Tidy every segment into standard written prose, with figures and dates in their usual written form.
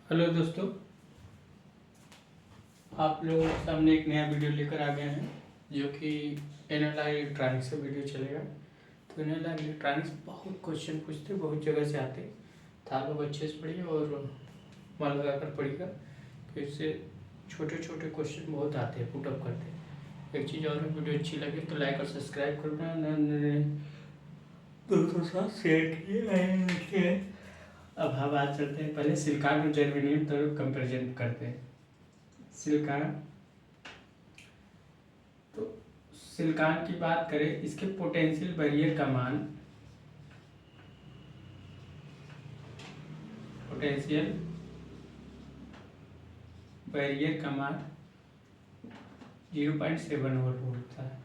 Hello दोस्तों, आप लोगों के सामने एक नया वीडियो लेकर आ गए हैं जो कि एनएलआई इलेक्ट्रॉनिक्स से वीडियो चलेगा। तो एनएलआई इलेक्ट्रॉनिक्स बहुत क्वेश्चन पूछते, बहुत जगह से आते, तो आप लोग अच्छे से पढ़िए और मन लगा कर पढ़िएगा। तो इससे छोटे छोटे क्वेश्चन बहुत आते हैं, पुटअप करते हैं। एक चीज़ और है, वीडियो अच्छी लगे तो लाइक और सब्सक्राइब करना, दोस्तों के साथ शेयर कीजिए। अब हम बात करते हैं, पहले सिलिकॉन और जर्मेनियम तो कंपेरिजन करते हैं। सिलिकॉन, तो सिलिकॉन की बात करें, इसके पोटेंशियल बैरियर का मान, पोटेंशियल बैरियर का मान 0.7 वोल्ट होता है।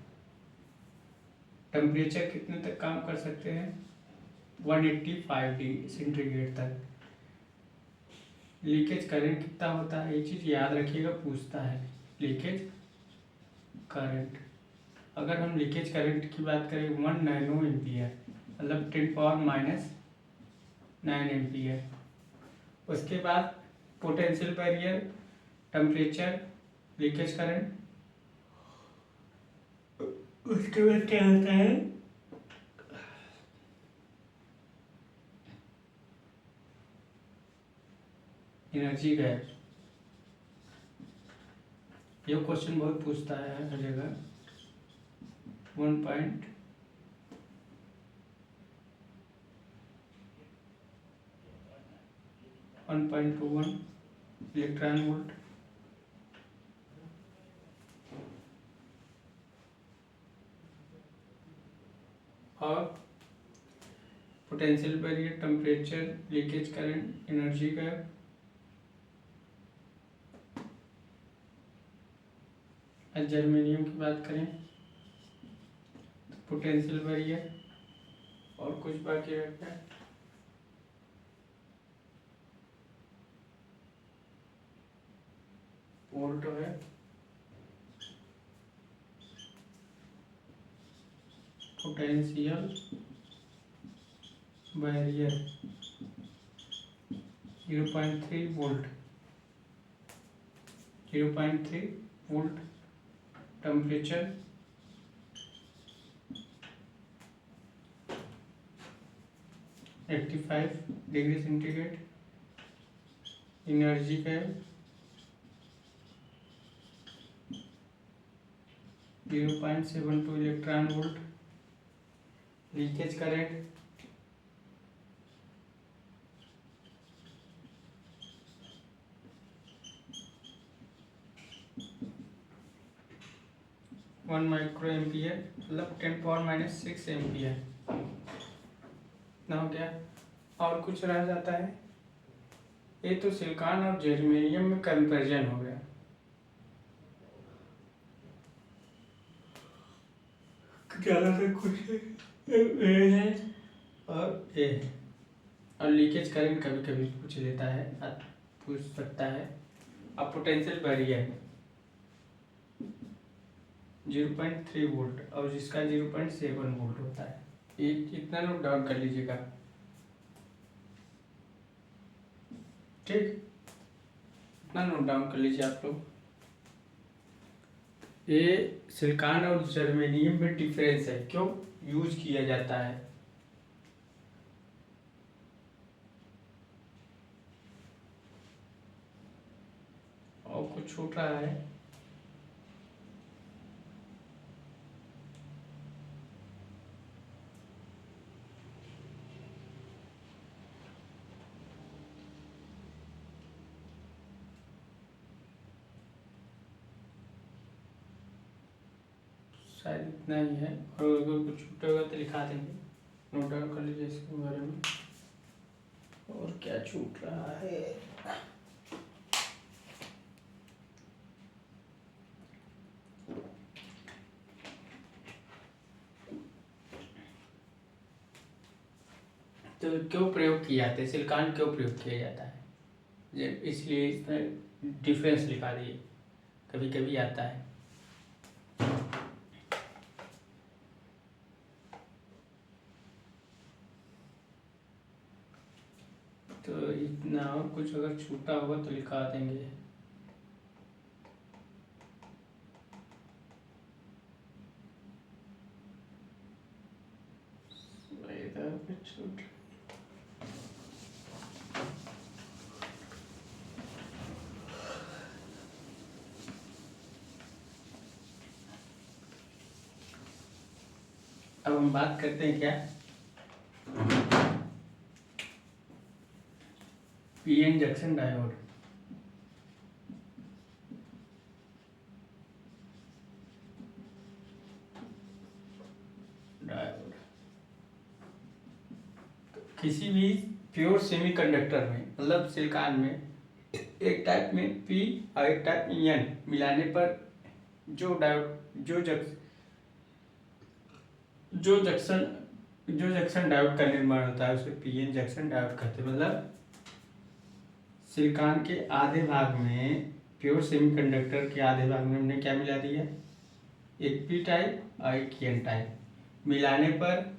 टेम्परेचर कितने तक काम कर सकते हैं? 185 डिग्री सेंटीग्रेड तक। लीकेज करंट कितना होता है? ये चीज़ याद रखिएगा, पूछता है लीकेज करंट। अगर हम लीकेज करंट की बात करें 1 नैनो एम्पियर, मतलब 10⁻⁹ एम्पियर। उसके बाद potential barrier, temperature, leakage current, उसके बाद क्या होता है? Energy gap. ये क्वेश्चन बहुत पूछता है हर जगह। 1.21 इलेक्ट्रॉन वोल्ट। और potential barrier, temperature, leakage current, energy gap. Germanium की बात करें तो पोटेंशियल बैरियर और कुछ बाकी रहता है। वोल्ट है, potential barrier 0.3 volt, 0.3 volt. Temperature 85 degree centigrade. Energy का 0.72 electron volt. Leakage current 1 micro ampere, मतलब 10⁻⁶ एम्पियर। ना हो गया, और कुछ रह जाता है। ये तो सिलिकॉन और जर्मेनियम में कंपैरिजन हो गया। ज़्यादातर कुछ ए है और ए है। और लीकेज करंट कभी कभी पूछ लेता है, पूछ सकता है। अब पोटेंशियल बैरियर 0.3 वोल्ट और जिसका 0.7 वोल्ट होता है। इतना नोट डाउन कर लीजिएगा, ठीक? इतना नोट डाउन कर लीजिए आप लोग। ये सिलिकॉन और जर्मेनियम में डिफरेंस है, क्यों यूज किया जाता है। और कुछ छूट रहा है? शायद इतना ही है, और अगर कुछ छूटा होगा तो लिखा देंगे। नोट डाउन कर लीजिए इसके बारे में। और क्या छूट रहा है? तो क्यों प्रयोग किए जाते हैं, सिलिकॉन क्यों प्रयोग किया जाता है? इसलिए इसमें डिफरेंस लिखा दिए, कभी कभी आता है। तो ना हो, कुछ अगर छूटा होगा तो लिखा देंगे। इधर पे छूट अब हम बात करते हैं क्या पीएन जंक्शन डायोड। डायोड किसी भी प्योर सेमीकंडक्टर में मतलब सिलिकॉन में एक टाइप में पी और एक टाइप में एन मिलाने पर जो डायोड जो जंक्शन डायोड का निर्माण होता है उसे पीएन जंक्शन डायोड कहते हैं। मतलब सिलिकॉन के आधे भाग में, प्योर सेमीकंडक्टर के आधे भाग में हमने क्या मिला दिया, एक पी टाइप और एक एन टाइप मिलाने पर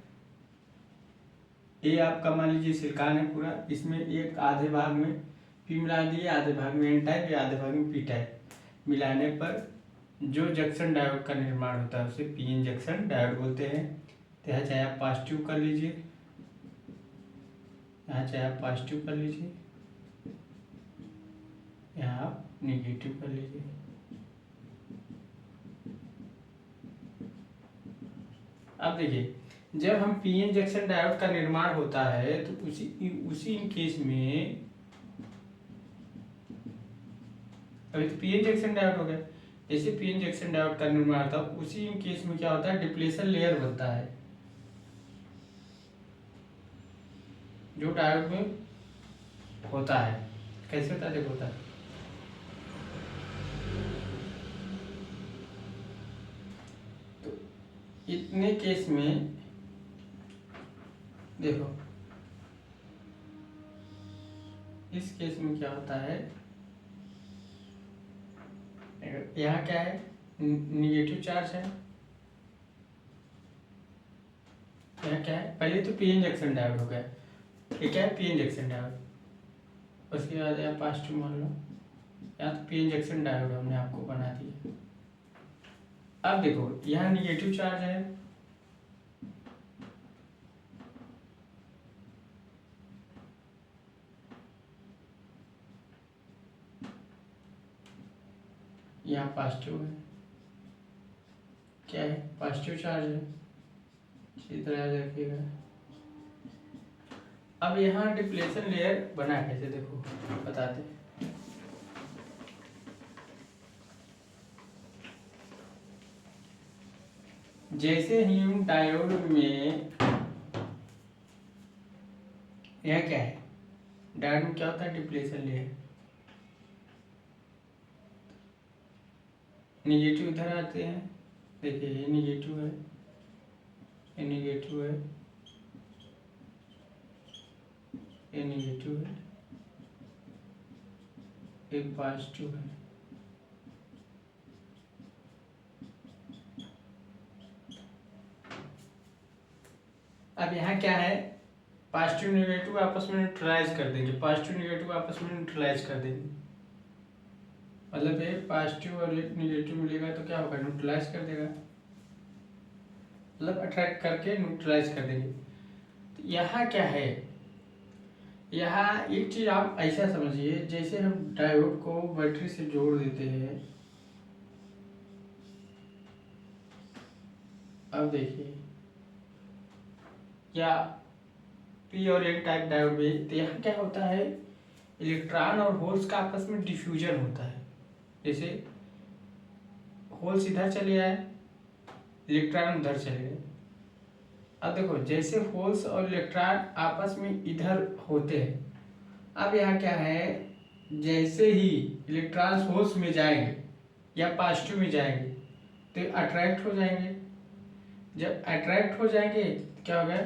ये आपका मान लीजिए सिलिकॉन है पूरा, इसमें एक आधे भाग में पी मिला दिए, आधे भाग में एन टाइप या आधे भाग में पी टाइप मिलाने पर जो जंक्शन डायोड का निर्माण होता है उसे पीएन जंक्शन डायोड बोलते हैं। तो यहाँ चाहे आप पॉजिटिव कर लीजिए, यहाँ चाहे आप पॉजिटिव कर लीजिए, यहाँ आप निगेटिव कर लीजिए। अब देखिए जब हम पीएन जंक्शन डायोड का निर्माण होता है तो उसी केस में अभी तो पीएन जंक्शन डायोड हो गया, जैसे पीएन जंक्शन डायोड का निर्माण होता है उसी केस में क्या होता है, डिप्लेशन लेयर बनता है जो डायोड में होता है। कैसे होता है देखो, होता है तो इतने केस में देखो, इस केस में क्या होता है, यहाँ क्या है, निगेटिव चार्ज है, यहाँ क्या है, पहले तो पीएन जंक्शन डायोड हो गया, ये क्या है पीएन जंक्शन डायोड, उसके बाद यहाँ पॉजिटिव मान लो, यहाँ तो पीएन जंक्शन डायोड हमने आपको बना दिया। अब देखो यहाँ निगेटिव चार्ज है, यहाँ पॉजिटिव है, क्या है पॉजिटिव चार्ज है, इसी तरह याद रखिएगा। अब यहाँ डिप्लेशन लेयर बना कैसे देखो बताते हैं। जैसे ही डायोड में यह क्या है, डायोड में क्या होता है, डिप्लेशन लेयर, निगेटिव इधर आते हैं, देखिए ये निगेटिव है, ये निगेटिव है, ये निगेटिव है, एक पॉजिटिव है। अब यहाँ क्या है, पॉजिटिव निगेटिव आपस में न्यूट्रलाइज कर देंगे, पॉजिटिव निगेटिव आपस में न्यूट्रलाइज कर देंगे, मतलब ये पॉजिटिव और निगेटिव मिलेगा तो क्या होगा, न्यूट्रलाइज कर देगा, मतलब अट्रैक्ट करके न्यूट्रलाइज कर देंगे। तो यहाँ क्या है, यहाँ एक चीज आप ऐसा समझिए, जैसे हम डायोड को बैटरी से जोड़ देते हैं, अब देखिए या पी और एन टाइप डायोड में, तो यहाँ क्या होता है, इलेक्ट्रॉन और होल्स का आपस में डिफ्यूजन होता है। जैसे होल्स इधर चले आए, इलेक्ट्रॉन उधर चले गए। अब देखो जैसे होल्स और इलेक्ट्रॉन आपस में इधर होते हैं, अब यहाँ क्या है, जैसे ही इलेक्ट्रॉन होल्स में जाएंगे या पॉजिटिव में जाएंगे तो अट्रैक्ट हो जाएंगे, जब अट्रैक्ट हो जाएंगे तो क्या होगा,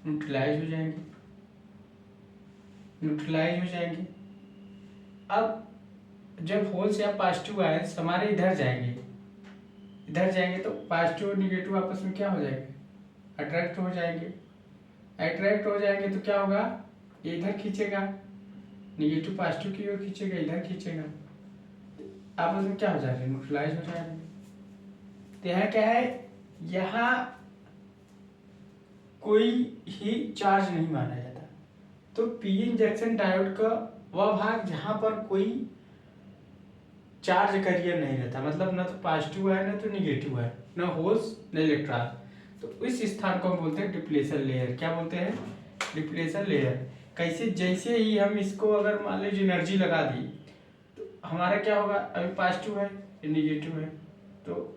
न्यूट्रलाइज हो जाएंगे, न्यूट्रलाइज हो जाएंगे। अब जब होल्स या पॉजिटिव आए हमारे इधर जाएंगे तो पॉजिटिव और निगेटिव आपस में क्या हो जाएंगे, अट्रैक्ट हो जाएंगे, अट्रैक्ट हो जाएंगे तो क्या होगा, ये इधर खींचेगा, निगेटिव पॉजिटिव की ओर खींचेगा, इधर खींचेगा, आपस में क्या हो जाएगा, न्यूट्रलाइज हो जाएगा। तो यहाँ क्या है, यहाँ कोई ही चार्ज नहीं माना जाता। तो पीएन जंक्शन डायोड का वह भाग जहां पर कोई चार्ज कैरियर नहीं रहता, मतलब ना तो पॉजिटिव है ना तो निगेटिव है, ना होल्स ना इलेक्ट्रॉन, तो इस स्थान को हम बोलते हैं डिप्लेशन लेयर। क्या बोलते हैं, डिप्लेशन लेयर। कैसे, जैसे ही हम इसको अगर मान लीजिए एनर्जी लगा दी तो हमारा क्या होगा, अभी पॉजिटिव है ये निगेटिव है, तो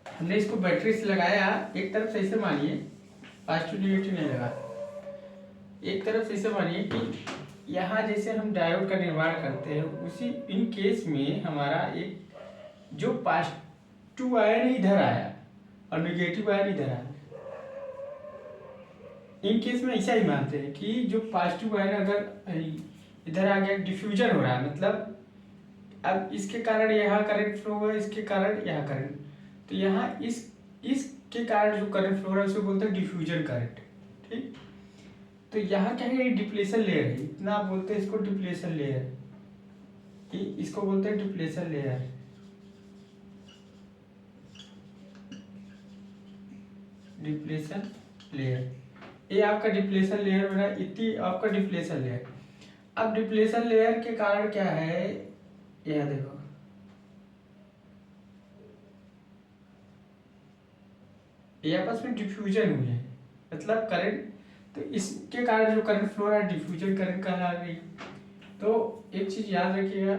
हमने इसको बैटरी से लगाया एक तरफ से, ऐसे मानिए पॉजिटिव निगेटिव नहीं लगा, एक तरफ से ऐसे मानिए कि यहाँ जैसे हम डायोड का निर्माण करते हैं उसी इन केस में हमारा एक जो पॉजिटिव आयन इधर आया और निगेटिव आयन इधर आया, इन केस में ऐसा ही मानते हैं कि जो पॉजिटिव आयन अगर इधर आ गया, डिफ्यूजन हो रहा है, मतलब अब इसके कारण यहाँ करंट फ्लो हुआ, इसके कारण यहाँ करंट, तो यहाँ इसके कारण जो करंट फ्लो रहा है उसे बोलते हैं डिफ्यूजन करंट। ठीक, तो यहाँ क्या है, डिप्लेशन लेयर है, इतना आप बोलते हैं इसको डिप्लेशन लेयर, कि इसको बोलते हैं डिप्लेशन लेयर। डिप्लेशन लेयर, ये आपका डिप्लेशन लेयर बना, इतनी आपका डिप्लेशन लेयर। अब डिप्लेशन लेयर के कारण क्या है, यह देखो ये आपस में डिफ्यूजन हुई है, मतलब करंट, तो इसके कारण जो करंट फ्लो है डिफ्यूजन करंट कहला रही। तो एक चीज याद रखिएगा,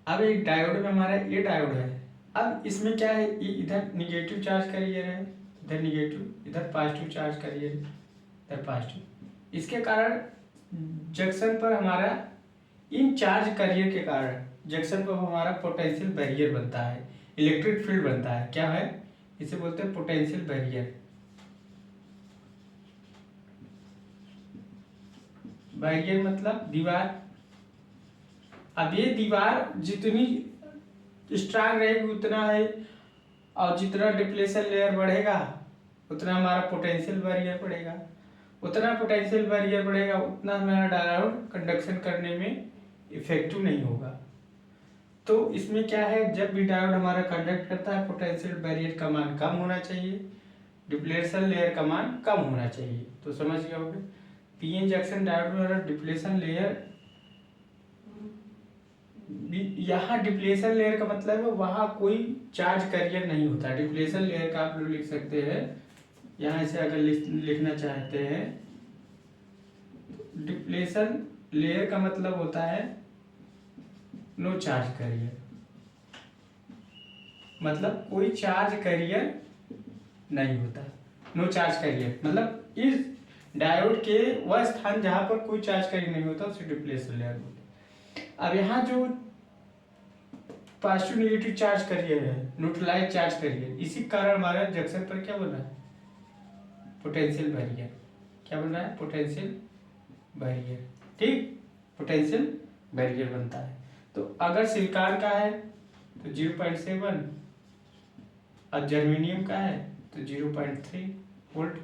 अब एक डायोड में हमारा ये डायोड है, अब इसमें क्या है, ये इधर निगेटिव चार्ज कैरियर है, इधर निगेटिव, इधर पॉजिटिव चार्ज कैरियर, इधर पॉजिटिव। इसके कारण जंक्शन पर हमारा इन चार्ज कैरियर के कारण जंक्शन पर हमारा पोटेंशियल बैरियर बनता है, इलेक्ट्रिक फील्ड बनता है। क्या है, इसे बोलते हैं पोटेंशियल बैरियर। बैरियर मतलब दीवार। अब ये दीवार जितनी स्ट्रांग रहेगी उतना है, और जितना डिप्लेशन लेयर बढ़ेगा उतना हमारा पोटेंशियल बैरियर बढ़ेगा, उतना पोटेंशियल बैरियर बढ़ेगा उतना हमारा डायोड कंडक्शन करने में इफेक्टिव नहीं होगा। तो इसमें क्या है, जब भी डायोड हमारा कंडक्ट करता है पोटेंशियल बैरियर का मान कम होना चाहिए, डिप्लेशन लेयर का मान कम होना चाहिए। तो समझ गए होंगे, पीएन जंक्शन डायोड में डिप्लेशन लेयर, यहाँ डिप्लेशन लेयर का मतलब है वहां कोई चार्ज कैरियर नहीं होता। डिप्लेशन लेयर का आप लोग लिख सकते हैं, यहाँ से अगर लिखना चाहते हैं, डिप्लेशन लेयर का मतलब होता है नो चार्ज कैरियर, मतलब कोई चार्ज कैरियर नहीं होता। नो चार्ज कैरियर मतलब इस डायोड के वह स्थान जहां पर कोई चार्ज कैरियर नहीं होता उसे डिप्लेशन लेयर बोलते हैं। अब यहाँ जो पॉजिटिव नेगेटिव चार्ज कैरियर है, न्यूट्रलाइज चार्ज कैरियर, इसी कारण हमारे जंक्शन पर क्या बन रहा है, पोटेंशियल बैरियर। क्या बन रहा है, पोटेंशियल बैरियर। ठीक, पोटेंशियल बैरियर बनता है। तो अगर सिलिकॉन का है तो 0.7 और जर्मेनियम का है तो 0.3 वोल्ट।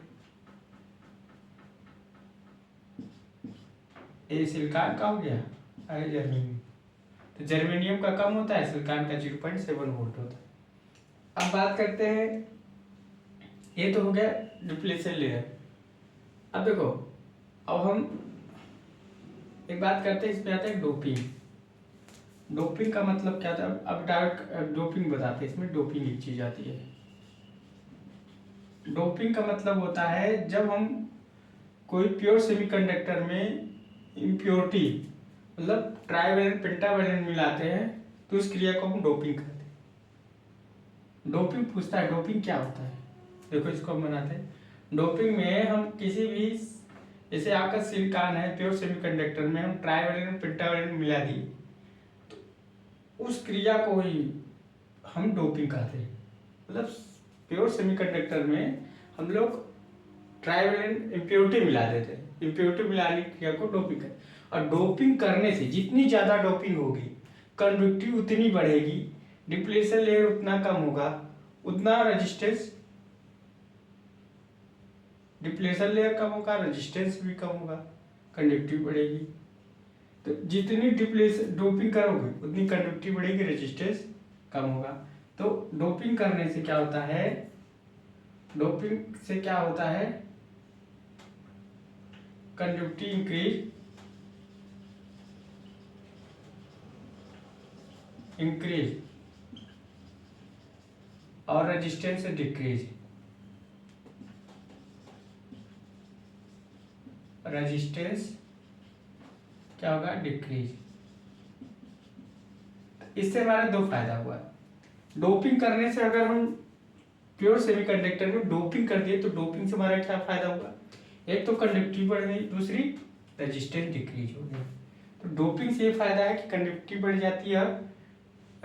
ये सिलिकॉन का हो गया, अरे जर्मेनियम, तो जर्मेनियम का कम होता है, सिलिकॉन का 0.7 वोल्ट होता है। अब बात करते हैं, ये तो हो गया डिप्लेशन लेयर। अब देखो, अब हम एक बात करते हैं, इसमें आता है डोपिंग। डोपिंग का मतलब क्या था, अब डायोड डोपिंग बताते हैं। इसमें डोपिंग एक चीज आती है। डोपिंग का मतलब होता है जब हम कोई प्योर सेमीकंडक्टर में इम्प्योरिटी, मतलब ट्राइवैलेंट पेंटावैलेंट मिलाते हैं तो उस क्रिया को हम डोपिंग कहते हैं। डोपिंग पूछता है डोपिंग क्या होता है, देखो इसको हम बनाते हैं। डोपिंग में हम किसी भी, जैसे आपका सिलिकॉन है प्योर सेमीकंडक्टर में हम ट्राइवैलेंट पेंटावैलेंट मिला दी, तो उस क्रिया को ही हम डोपिंग कहते हैं। मतलब प्योर सेमीकंडक्टर में हम लोग ट्राइवैलेंट इम्प्योरिटी मिला देते हैं, इम्प्योरिटी मिलाने की क्रिया को डोपिंग कहते हैं। और डोपिंग करने से जितनी ज़्यादा डोपिंग होगी कंडक्टिविटी उतनी बढ़ेगी, डिप्लेशन लेयर उतना कम होगा, उतना रेजिस्टेंस डिप्लेशन लेयर कम होगा, रेजिस्टेंस भी कम होगा, कंडक्टिविटी बढ़ेगी। तो जितनी डिप्लेशन डोपिंग करोगे उतनी कंडक्टिविटी बढ़ेगी, रेजिस्टेंस कम होगा। तो डोपिंग करने से क्या होता है, डोपिंग से क्या होता है, कंडक्टिविटी इंक्रीज और रेजिस्टेंस डिक्रीज, रेजिस्टेंस क्या होगा, डिक्रीज। इससे हमारा दो फायदा हुआ। डोपिंग करने से अगर हम प्योर सेमीकंडक्टर में डोपिंग कर दिए तो डोपिंग से हमारा क्या फायदा हुआ, एक तो कंडक्टिविटी बढ़ गई, दूसरी रेजिस्टेंस डिक्रीज हो गई। तो डोपिंग से ये फायदा है कि कंडक्टिविटी बढ़ जाती है,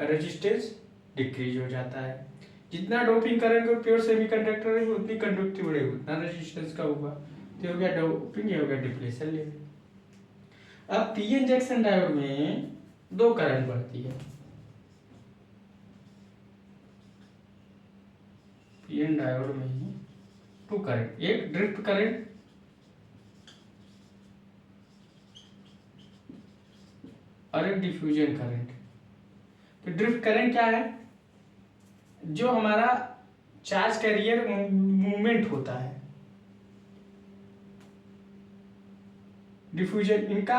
रेजिस्टेंस डिक्रीज हो जाता है। जितना डोपिंग करेंगे प्योर सेमीकंडक्टर में उतनी कंडक्टिविटी बढ़ेगी, उतना रेजिस्टेंस का होगा। तो हो गया डोपिंग, ये हो गया डिप्लेशन लेवल। अब पीएन जंक्शन डायोड में दो करंट बढ़ती है। पीएन डायोड में टू करंट, एक ड्रिफ्ट करंट और एक डिफ्यूजन करंट। तो ड्रिफ्ट करंट क्या है, जो हमारा चार्ज कैरियर मूवमेंट होता है। डिफ्यूजन इनका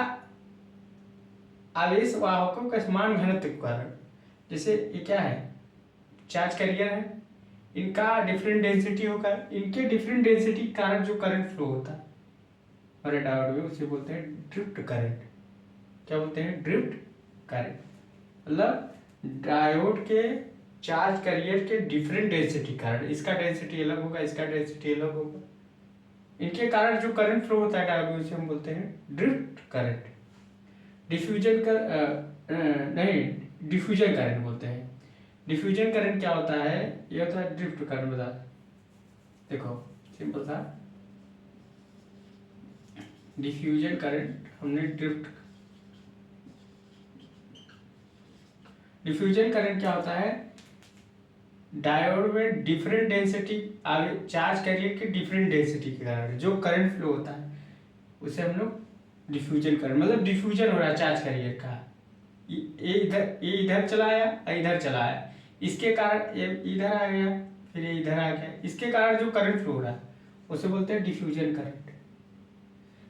आवेश वाहकों का समान घनत्व के कारण, जैसे ये क्या है, चार्ज कैरियर है, इनका डिफरेंट डेंसिटी होगा, इनके डिफरेंट डेंसिटी के कारण जो करंट फ्लो होता है हमारे डायोड में उसे बोलते हैं ड्रिफ्ट करंट। क्या बोलते हैं, ड्रिफ्ट करंट। मतलब डायोड के चार्ज कैरियर के डिफरेंट डेंसिटी कारण, इसका डेंसिटी अलग होगा, इसका डेंसिटी अलग होगा, इनके कारण जो करंट फ्लो होता है डायोड में उसे हम बोलते हैं ड्रिफ्ट करंट। डिफ्यूजन कर नहीं, डिफ्यूजन करंट बोलते हैं। डिफ्यूजन करंट क्या होता है, ये होता है ड्रिफ्ट करंट। बता देखो सिंपल था, डिफ्यूजन करंट हमने ड्रिफ्ट, डिफ्यूजन करंट क्या होता है, डायोड में डिफरेंट डेंसिटी चार्ज कैरियर की डिफरेंट डेंसिटी के कारण जो करंट फ्लो होता है उसे हम लोग डिफ्यूजन करंट, मतलब डिफ्यूजन हो रहा है चार्ज कैरियर का, ये इधर चला आया, इधर चला आया, इसके कारण ये इधर आ गया, फिर ये इधर आ गया, इसके कारण जो करंट फ्लो हो रहा है उसे बोलते हैं डिफ्यूजन करंट।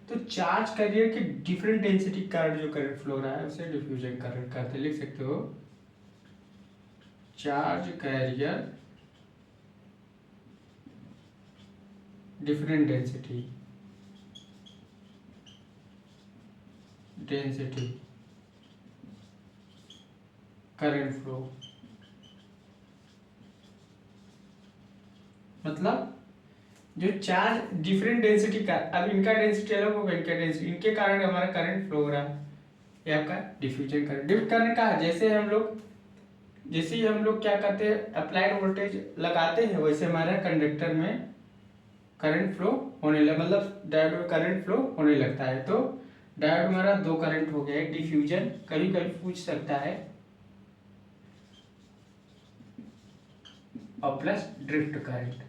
तो चार्ज कैरियर के डिफरेंट डेंसिटी के कारण जो करंट फ्लो हो रहा है उसे डिफ्यूजन करंट कहते हैं। लिख सकते हो, charge carrier different density current flow, मतलब जो चार्ज डिफरेंट डेंसिटी का, अब इनका डेंसिटी अलग होगा, इनका डेंसिटी, इनके कारण हमारा करंट फ्लो हो रहा है, ये आपका डिफ्यूजन करंट। ड्रिफ्ट करंट का जैसे ही हम लोग क्या करते हैं, अप्लाइड वोल्टेज लगाते हैं, वैसे हमारा कंडक्टर में करंट फ्लो होने लगा, मतलब डायोड में करंट फ्लो होने लगता है। तो डायोड हमारा दो करंट हो गया, एक डिफ्यूजन, कभी कभी पूछ सकता है, और प्लस ड्रिफ्ट करंट।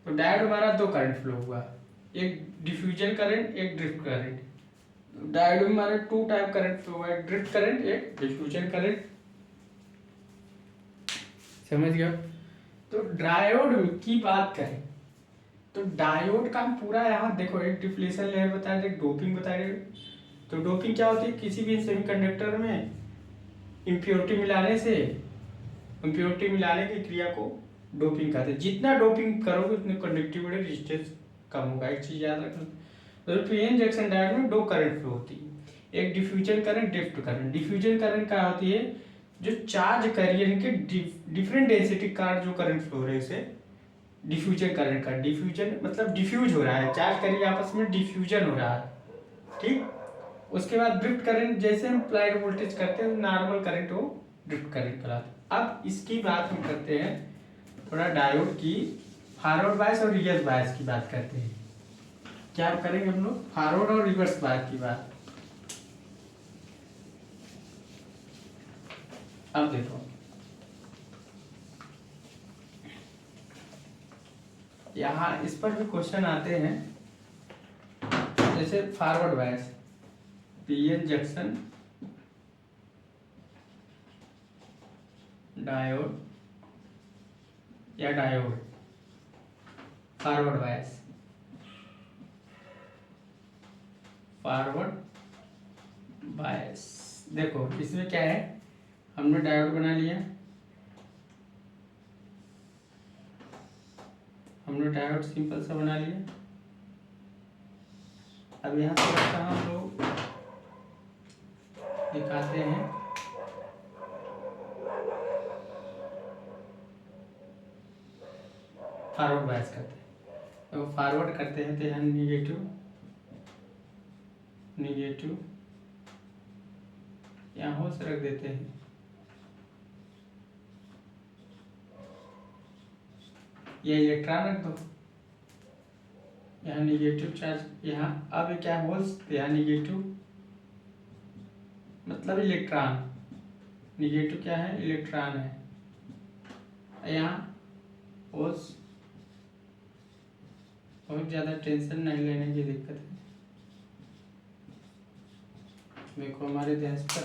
तो डायोड हमारा दो करंट फ्लो हुआ, एक डिफ्यूजन करंट, एक ड्रिफ्ट करंट। डायोड में हमारे टू टाइप करंट फ्लो हुआ, एक ड्रिफ्ट करंट, एक डिफ्यूजन करंट। समझ गया। तो डायोड की बात करें तो डायोड का हम पूरा यहाँ देखो, एक डिप्लेशन लेयर बता रहे, एक डोपिंग बता रहे। तो डोपिंग क्या होती है, किसी भी सेमीकंडक्टर में इम्प्योरिटी मिलाने की क्रिया को डोपिंग कहते हैं। जितना डोपिंग करोगे उतनी कंडक्टिविटी रेजिस्टेंस कम होगा। एक चीज याद रखना, तो पीएन जंक्शन डायोड में दो करंट फ्लो होती है, एक diffusion current, drift current. Diffusion current क्या होती है, जो चार्ज कैरियर के डिफरेंट डेंसिटी का जो करंट फ्लो हो रहा है उसे डिफ्यूजन करंट का, डिफ्यूजन मतलब डिफ्यूज हो रहा है, चार्ज कैरियर आपस में डिफ्यूजन हो रहा है, ठीक। उसके बाद ड्रिफ्ट करंट, जैसे हम अप्लाइड वोल्टेज करते हैं नॉर्मल करंट वो ड्रिफ्ट करंट कहलाता है। अब इसकी बात हम करते हैं थोड़ा डायोड की फॉरवर्ड बायस और रिवर्स बायस की बात करते हैं। क्या करेंगे हम लोग, फॉरवर्ड और रिवर्स बायस की बात। अब देखो, यहाँ इस पर भी क्वेश्चन आते हैं, जैसे forward bias, PN junction diode या diode, forward bias, forward bias. देखो इसमें क्या है, हमने डायोड बना लिया, हमने डायोड सिंपल सा बना लिया। अब यहाँ थोड़ा सा हम लोग दिखाते हैं, फॉरवर्ड बायस करते हैं। तो फॉरवर्ड करते हैं तो यहाँ निगेटिव निगेटिव, यहाँ होल्स रख देते हैं, ये इलेक्ट्रॉन रख दो, यहाँ निगेटिव चार्ज, यहाँ अब क्या होल्स, यहाँ निगेटिव मतलब इलेक्ट्रॉन, निगेटिव क्या है, इलेक्ट्रॉन है, यहाँ होल्स। बहुत ज़्यादा टेंशन नहीं लेने की दिक्कत है। देखो हमारे देश पर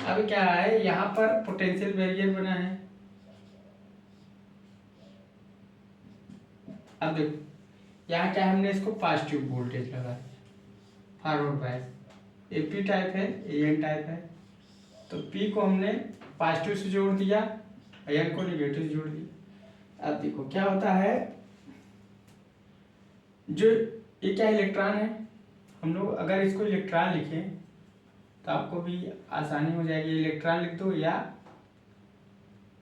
अब क्या है, यहाँ पर पोटेंशियल बैरियर बना है। अब देखो यहाँ क्या, हमने इसको पॉजिटिव वोल्टेज लगा forward bias, A P type है, ए एन टाइप है। तो पी को हमने पॉजिटिव से जोड़ दिया, एन को निगेटिव से जोड़ दिया। अब देखो क्या होता है, जो ये क्या इलेक्ट्रॉन है, हम लोग अगर इसको इलेक्ट्रॉन लिखें तो आपको भी आसानी हो जाएगी। इलेक्ट्रॉन लिख दो या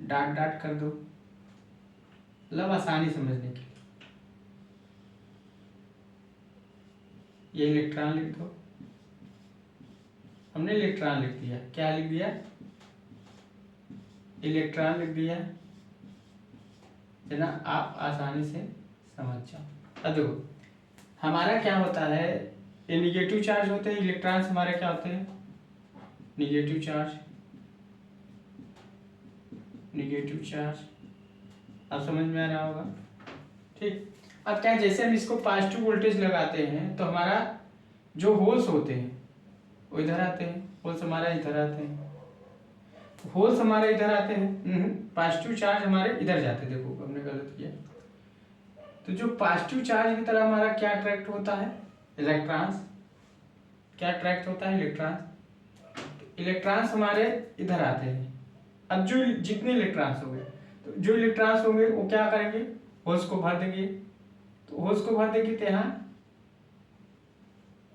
डॉट डॉट कर दो, मतलब आसानी समझने के लिए। ये इलेक्ट्रॉन लिख दो, हमने इलेक्ट्रॉन लिख दिया, क्या लिख दिया, इलेक्ट्रॉन लिख दिया, है ना, आप आसानी से समझ जाओ। अब देखो हमारा क्या होता है, ये निगेटिव चार्ज होते हैं, इलेक्ट्रॉन्स हमारे क्या होते हैं, निगेटिव चार्ज, निगेटिव चार्ज। अब समझ में आ रहा होगा, ठीक। अब क्या, जैसे हम इसको पॉजिटिव वोल्टेज लगाते हैं तो हमारा जो होल्स होते हैं वो इधर आते हैं, होल्स हमारा इधर आते हैं, होल्स हमारे इधर आते हैं, पॉजिटिव चार्ज हमारे इधर जाते हैं। देखो हमने गलत किया, तो जो पॉजिटिव चार्ज की तरह हमारा क्या अट्रैक्ट होता है, इलेक्ट्रॉन्स, क्या अट्रैक्ट होता है, इलेक्ट्रॉन्स। इलेक्ट्रॉन्स हमारे इधर आते हैं। अब जो जितने इलेक्ट्रॉन्स होंगे, तो जो इलेक्ट्रॉन्स होंगे वो क्या करेंगे, होल्स को भर देंगे। तो होल्स को भर देंगे तो यहाँ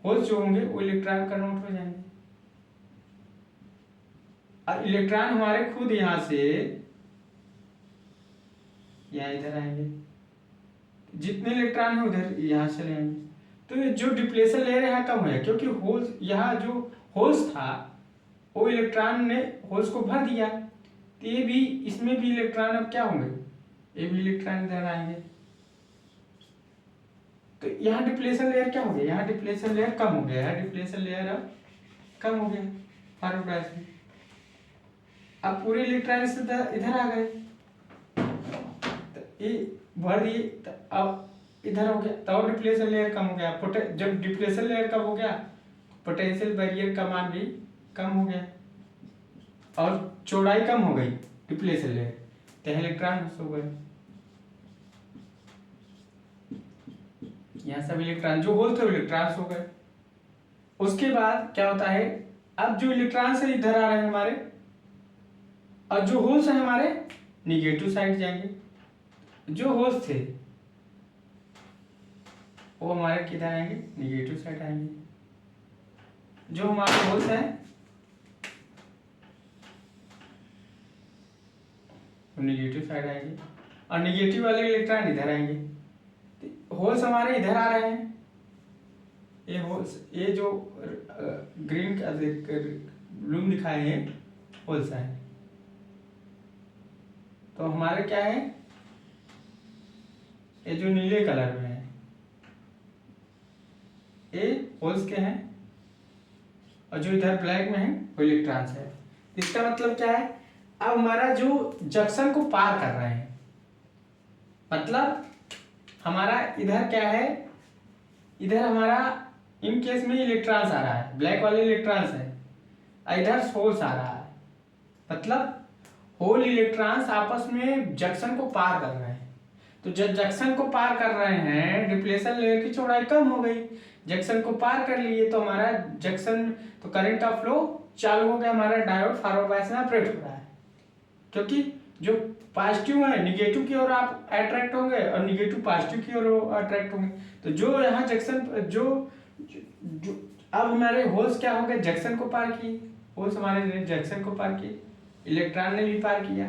होल्स जो होंगे वो इलेक्ट्रॉन कन्वर्ट हो जाएंगे। और इलेक्ट्रॉन हमारे खुद यहाँ से यहाँ इधर आएंगे, जितने इलेक्ट्रॉन है उधर यहाँ चले आएंगे। तो ये जो डिप्लेशन लेयर यहाँ कम है, क्योंकि होल्स, यहाँ जो होल्स था वो इलेक्ट्रॉन ने होल्स को भर दिया, तो ये भी, इसमें भी इलेक्ट्रॉन अब क्या होंगे, ये भी इलेक्ट्रॉन इधर आएंगे। तो यहाँ डिप्लेशन लेयर क्या हो गया, यहाँ डिप्लेशन लेयर कम हो गया, यहाँ डिप्लेशन लेयर अब कम हो गया फॉरवर्ड बायस में। अब पूरे इलेक्ट्रॉन इधर आ गए, तो ये भर दिए, तो अब इधर हो गया, तो डिप्लेशन लेयर कम हो गया। जब डिप्लेशन लेयर कम हो गया, पोटेंशियल बैरियर का मान भी कम हो गया और चौड़ाई कम हो गई डिप्लेशन लेयर, तो इलेक्ट्रॉन हो गए। यहाँ सब इलेक्ट्रॉन जो होल थे इलेक्ट्रॉन्स हो गए। उसके बाद क्या होता है, अब जो इलेक्ट्रॉन्स है इधर आ रहे हैं हमारे, और जो होल्स हैं हमारे निगेटिव साइड जाएंगे। जो होल्स थे वो हमारे किधर आएंगे, निगेटिव साइड आएंगे। जो हमारे होल्स हैं वो निगेटिव साइड आएंगे, और निगेटिव वाले इलेक्ट्रॉन इधर आएंगे। होल्स हमारे इधर आ रहे हैं, ये होल्स, ये जो ग्रीन का ब्लू दिखाए हैं होल्स हैं। तो हमारे क्या है, ये जो नीले कलर में है ये होल्स के हैं, और जो इधर ब्लैक में है वो इलेक्ट्रॉन्स है। इसका मतलब क्या है, अब हमारा जो जंक्शन को पार कर रहे हैं, मतलब हमारा इधर क्या है, इधर हमारा इन केस में इलेक्ट्रॉन्स आ रहा है, ब्लैक वाले इलेक्ट्रॉन्स है, इधर होल्स आ रहा है, मतलब होल इलेक्ट्रॉन्स आपस में जंक्शन को पार कर रहे हैं। तो जब जंक्शन को पार कर रहे हैं, डिप्लेशन लेयर की चौड़ाई कम हो गई, जंक्शन को पार कर लिए तो हमारा जंक्शन, तो करंट का फ्लो चालू हो गया, हमारा डायोड फॉरवर्ड बायस में ऑपरेट हो रहा है, क्योंकि जो पॉजिटिव है निगेटिव की ओर आप अट्रैक्ट होंगे और निगेटिव पॉजिटिव की ओर अट्रैक्ट होंगे। तो जो यहाँ जंक्शन जो अब हमारे होल्स क्या हो गए, जंक्शन को पार किए, होल्स हमारे जंक्शन को पार किए, इलेक्ट्रॉन ने भी पार किया,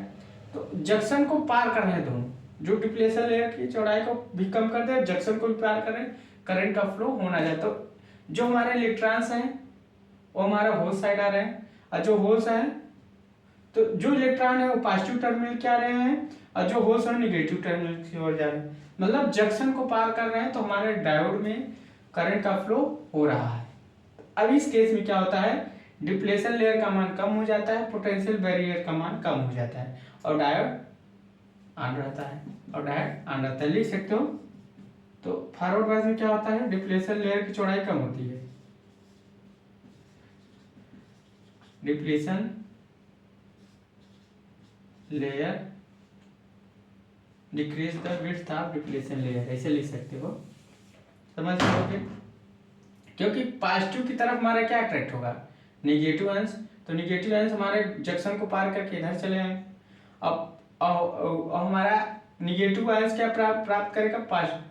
तो जंक्शन को पार कर रहे हैं दोनों, जो डिप्लेशन लेयर की चौड़ाई को भी कम कर दे, जंक्शन को भी पार कर रहे हैं, करंट का फ्लो होना जाए। तो जो हमारे इलेक्ट्रॉन्स हैं वो हमारा होल साइड आ रहे हैं, और जो होल्स हैं, तो जो इलेक्ट्रॉन है वो पॉजिटिव टर्मिनल के आ रहे हैं और जो होल्स है निगेटिव टर्मिनल की ओर जा रहे हैं, मतलब जंक्शन को पार कर रहे हैं, तो हमारे डायोड में करंट का फ्लो हो रहा है। अब इस केस में क्या होता है, डिप्लेशन लेयर का मान कम हो जाता है, पोटेंशियल बैरियर का मान कम हो जाता है, और डायोड ऑन रहता है, लिख सकते हो। तो फॉरवर्ड बायस में क्या होता है, डिप्लेशन लेयर की चौड़ाई कम होती है, depletion layer decrease the width of depletion layer, ऐसे लिख सकते हो, समझ रहे, क्योंकि पॉजिटिव की तरफ हमारा क्या अट्रैक्ट होगा, निगेटिव अंश, तो निगेटिव अंश हमारे जंक्शन को पार करके इधर चले आए। अब हमारा निगेटिव अंश क्या प्राप्त करेगा,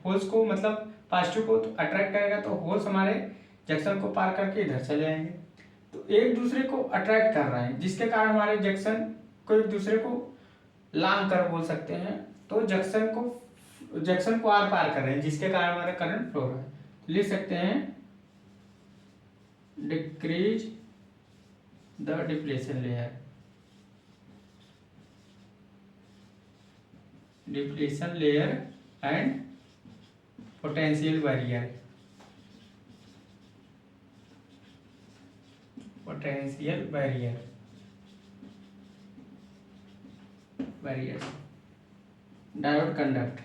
होल्स को, मतलब पॉजिटिव को तो अट्रैक्ट करेगा, तो होल्स हमारे जंक्शन को पार करके इधर चले आएंगे, तो एक दूसरे को अट्रैक्ट कर रहे हैं, जिसके कारण हमारे जंक्शन को एक दूसरे को लांग कर बोल सकते हैं, तो जंक्शन को आर पार कर रहे हैं, जिसके कारण हमारा करंट फ्लो हो रहा है। तो लिख सकते हैं decrease the depletion layer, and potential barrier, diode conduct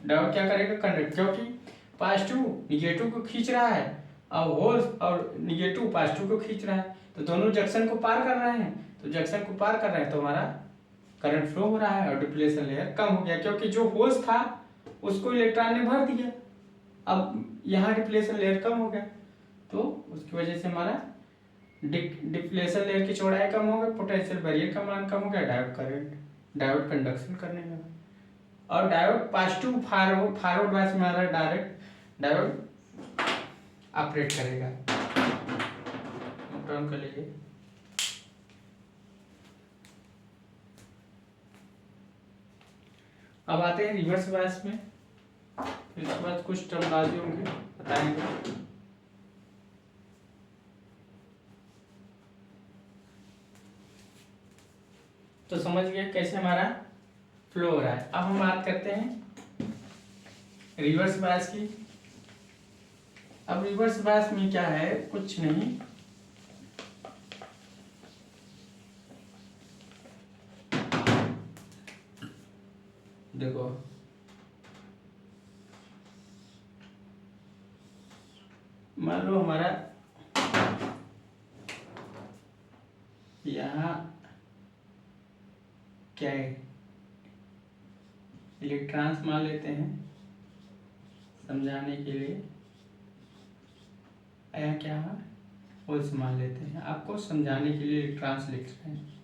diode क्या करेगा, कंडक्ट, क्योंकि पॉजिटिव निगेटिव को खींच रहा है और होल्स और निगेटिव पॉजिटिव को खींच रहा है, तो दोनों जंक्शन को पार कर रहे हैं, तो जंक्शन को पार कर रहे हैं तो हमारा करंट फ्लो हो रहा है और डिप्लेशन लेयर कम हो गया, क्योंकि जो होल्स था उसको इलेक्ट्रॉन ने भर दिया, अब यहाँ डिप्लेशन लेयर कम हो गया, तो उसकी वजह से हमारा डिप्लेशन लेयर की चौड़ाई कम हो गई, पोटेंशियल बैरियर का मान कम हो गया, डायोड कंडक्शन करने लगा, और डायोड पॉजिटिव फॉरवर्ड बायस में हमारा डायरेक्ट डायोड ऑपरेट करेगा। नोट कर लीजिए। अब आते हैं रिवर्स बायस में, इसके बाद कुछ टर्मिनोलॉजी होंगे बताएंगे। तो समझ गए कैसे हमारा फ्लो हो रहा है। अब हम बात करते हैं रिवर्स बायस की। अब रिवर्स बायस में क्या है, कुछ नहीं, देखो मान लो हमारा यहाँ क्या है, इलेक्ट्रॉन्स मान लेते हैं समझाने के लिए, या क्या है होल्स मान लेते हैं, आपको समझाने के लिए इलेक्ट्रॉन्स लिख रहे हैं,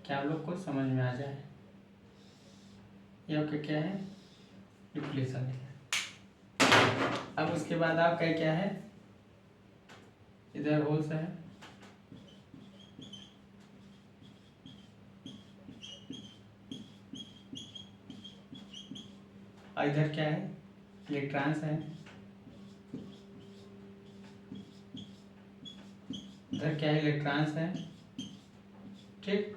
क्या आप लोग को समझ में आ जाए। यह क्या है, डिप्लेशन है। अब उसके बाद आपका क्या है, इधर होल्स है, और इधर क्या है, इलेक्ट्रॉन्स है, इधर क्या है, इलेक्ट्रॉन्स है, ठीक।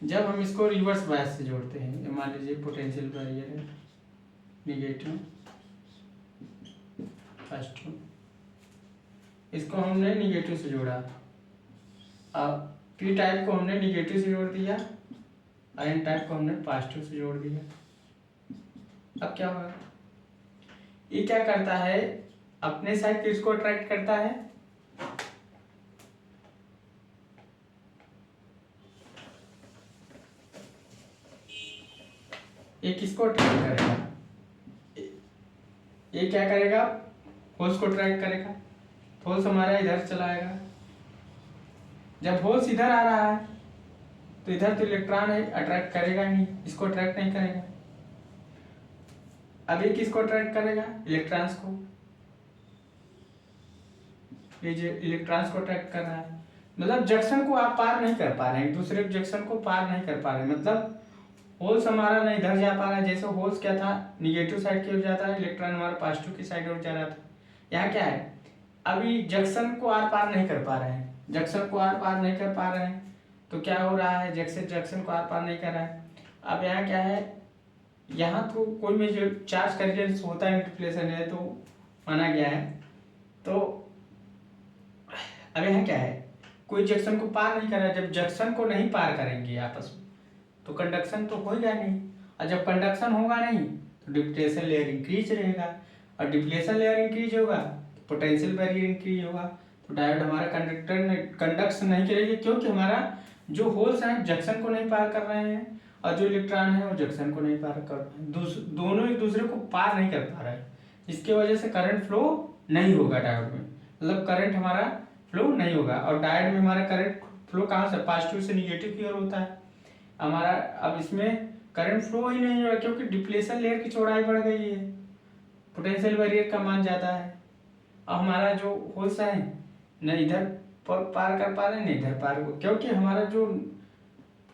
जब हम इसको रिवर्स बायस से जोड़ते हैं, मान लीजिए पोटेंशियल बैरियर है, निगेटिव पॉजिटिव, इसको हमने निगेटिव से जोड़ा, अब पी टाइप को हमने निगेटिव से जोड़ दिया और एन टाइप को हमने पॉजिटिव से जोड़ दिया। अब क्या होगा, ये क्या करता है, अपने साइड किसको अट्रैक्ट करता है, ये किसको अट्रैक्ट करेगा, ये क्या करेगा, होल्स को अट्रैक्ट करेगा। होल्स हमारा इधर चला आएगा, जब होल्स इधर आ रहा है तो इधर तो इलेक्ट्रॉन है, अट्रैक्ट करेगा नहीं, इसको अट्रैक्ट नहीं करेगा। अब ये किसको अट्रैक्ट करेगा, इलेक्ट्रॉन्स को, ये जो इलेक्ट्रॉन्स को अट्रैक्ट कर रहा है। मतलब जंक्शन को आप पार नहीं कर पा रहे हैं, एक दूसरे जंक्शन को पार नहीं कर पा रहे, मतलब होल्स हमारा नहीं इधर जा पा रहा है। जैसे होल्स क्या था, निगेटिव साइड की ओर जाता है, इलेक्ट्रॉन हमारा पॉजिटिव की साइड ओर जा रहा था। यहाँ क्या है, अभी जंक्शन को आर पार नहीं कर पा रहे हैं, जंक्शन को आर पार नहीं कर पा रहे हैं, तो क्या हो रहा है, जंक्शन को आर पार नहीं कर रहा है। अब यहाँ क्या है, यहाँ तो कोई में जो चार्ज कन्वर्जेंस होता है, इंटरप्लेशन है तो माना गया है। तो अब यहाँ क्या है, कोई जंक्शन को पार नहीं कर रहा है। जब जंक्शन को नहीं पार करेंगे आपस में तो कंडक्शन तो होगा नहीं, और जब कंडक्शन होगा नहीं तो डिप्लेशन लेयर इंक्रीज रहेगा, और डिप्लेशन लेयर इंक्रीज होगा तो पोटेंशियल बैरियर इंक्रीज होगा। तो डायोड हमारा कंडक्शन नहीं करेगी, क्योंकि हमारा जो होल्स हैं जंक्शन को नहीं पार कर रहे हैं, और जो इलेक्ट्रॉन है वो जंक्शन को नहीं पार कर रहे हैं, दोनों एक दूसरे को पार नहीं कर पा रहे हैं। इसके वजह से करंट फ्लो नहीं होगा डायोड में, मतलब करंट हमारा फ्लो नहीं होगा। और डायोड में हमारा करंट फ्लो कहाँ से, पॉजिटिव से निगेटिव की ओर होता है हमारा। अब इसमें करंट फ्लो ही नहीं होगा, क्योंकि डिप्लेशन लेयर की चौड़ाई बढ़ गई है, पोटेंशियल बैरियर का मान ज़्यादा है। अब हमारा जो होल्स है न इधर पार कर पा रहे हैं, न इधर पार, क्योंकि हमारा जो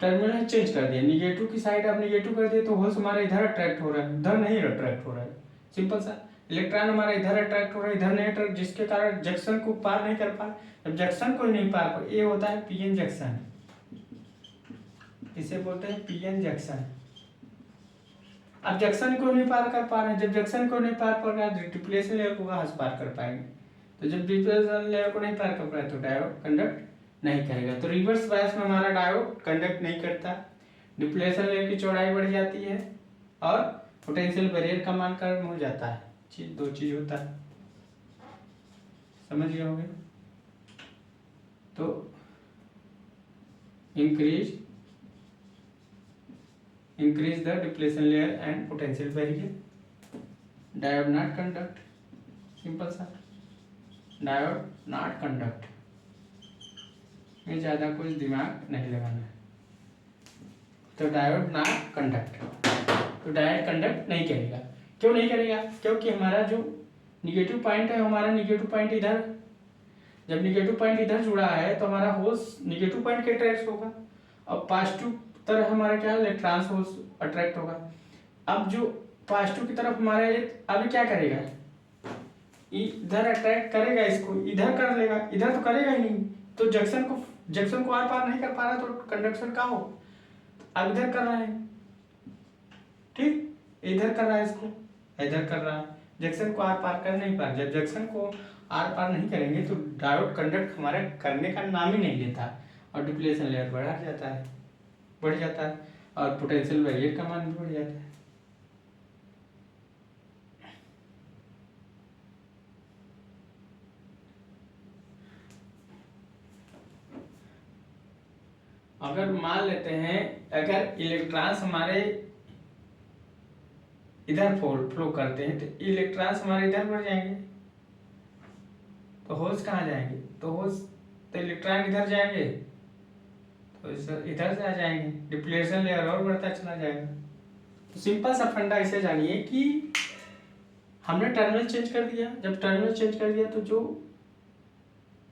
टर्मिनल है चेंज कर दिया, निगेटिव की साइड अब निगेटिव कर दिया, तो होल्स हमारा इधर अट्रैक्ट हो रहा है, इधर नहीं अट्रैक्ट हो रहा है। सिंपल सा, इलेक्ट्रॉन हमारा इधर अट्रैक्ट हो रहा है, इधर नहीं अट्रैक्ट, जिसके कारण जंक्शन को पार नहीं कर पा। जब जंक्शन को नहीं पार पा, ये होता है पीएन जंक्शन, इसे बोलते हैं पीएन जंक्शन। अब जंक्शन को नहीं पार कर पा रहे हैं, जब जंक्शन को नहीं पार कर रहा है तो डिप्लेशन लेयर को कहाँ से पार कर पाएंगे। तो जब डिप्लेशन लेयर को नहीं पार कर पाए तो डायोड कंडक्ट नहीं करेगा। तो रिवर्स बायस में हमारा डायोड कंडक्ट नहीं करता, डिप्लेशन लेयर की चौड़ाई बढ़ जाती है और पोटेंशियल बैरियर का मान कम हो जाता है। दो चीज होता है, समझ गए होंगे। तो increase the depletion layer and potential barrier, diode not conduct, simple सा, डायोड नॉट कंडक्ट में ज़्यादा कुछ दिमाग नहीं लगाना है। तो डायोड नॉट कंडक्ट, तो डायोड कंडक्ट नहीं करेगा। क्यों नहीं करेगा, क्योंकि हमारा जो निगेटिव पॉइंट है, हमारा निगेटिव पॉइंट इधर, जब निगेटिव पॉइंट इधर जुड़ा है तो हमारा होल्स निगेटिव पॉइंट के अट्रैक्ट होगा, और पॉजिटिव तरफ हमारा क्या है, इलेक्ट्रॉन्स होल्स अट्रैक्ट होगा। अब जो पॉजिटिव की तरफ हमारा ये अभी क्या करेगा, इधर अट्रैक्ट करेगा, इसको इधर कर लेगा, इधर तो करेगा ही नहीं, तो जंक्शन को आर पार नहीं कर पा रहा, तो कंडक्शन का हो, अब इधर कर रहा है, ठीक, इधर कर रहा है, इसको इधर कर रहा है, जंक्शन को आर पार कर नहीं पा रहा। जब जंक्शन को आर पार नहीं करेंगे तो डायोड कंडक्ट हमारे करने का नाम ही नहीं लेता, और डिप्लेशन लेयर बढ़ जाता है, और पोटेंशियल बैरियर का मान भी बढ़ जाता है। अगर मान लेते हैं, अगर इलेक्ट्रॉन्स हमारे इधर फ्लो करते हैं तो इलेक्ट्रॉन्स हमारे इधर बढ़ जाएंगे, तो होल्स कहाँ जाएंगे, तो होल्स तो इलेक्ट्रॉन इधर जाएंगे तो इधर से आ जाएंगे, डिप्लेशन लेयर और बढ़ता चला जाएगा। तो सिंपल सा फंडा इसे जानिए कि हमने टर्मिनल चेंज कर दिया, जब टर्मिनल चेंज कर दिया तो जो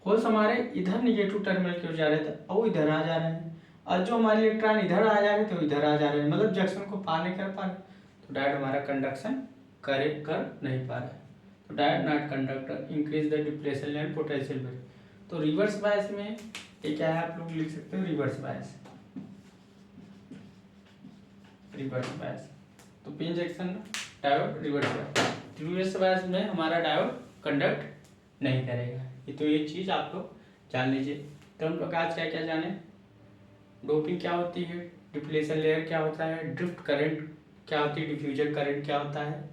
होल्स हमारे इधर निगेटिव टर्मिनल की ओर जा रहे थे वो इधर आ जा रहे हैं, और जो हमारे इलेक्ट्रॉन इधर आ जा रहे थे वो इधर आ जा रहे हैं, मतलब जंक्शन को पार नहीं कर पा रहे, तो डायोड हमारा कंडक्शन कर नहीं पा रहा है। तो diode not conductor, increase the depletion layer, potential barrier. तो रिवर्स बायस में ये क्या है, आप लोग लिख सकते हो रिवर्स बायस, तो P injection diode reverse bias में हमारा डायोड कंडक्ट नहीं करेगा। तो ये चीज़ आप लोग जान लीजिए। तो हम लोग आज क्या क्या जाने, डोपिंग क्या होती है, डिप्लेशन लेयर क्या होता है, ड्रिफ्ट करंट क्या होती है, डिफ्यूजन करंट क्या होता है,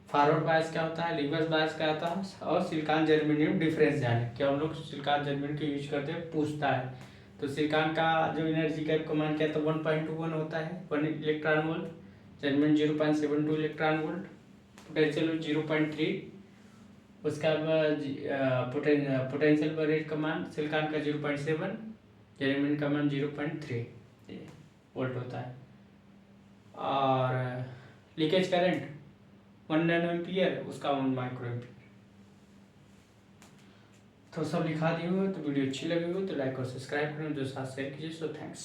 फॉरवर्ड बायस क्या होता है, रिवर्स बायस क्या होता है, और सिलिकॉन जर्मेनियम डिफरेंस जाने क्या हम लोग सिलिकॉन जर्मेनियम का यूज करते हैं पूछता है। तो सिलिकॉन का जो एनर्जी का कमांड क्या है, तो 1.21 होता है 1 electron volt, germanium 0.72 electron volt, potential 0.3, उसका पोटेंशियल रेट कमांड सिलिकॉन का 0.7, जर्मेनियम का मान 0.3 वोल्ट होता है। और लीकेज करंट 1 नैनो एम्पियर, उसका 1 माइक्रो एम्पियर। तो सब लिखा दिए हुए, तो वीडियो अच्छी लगी हो तो लाइक और सब्सक्राइब करें, जो साथ शेयर कीजिए। So thanks.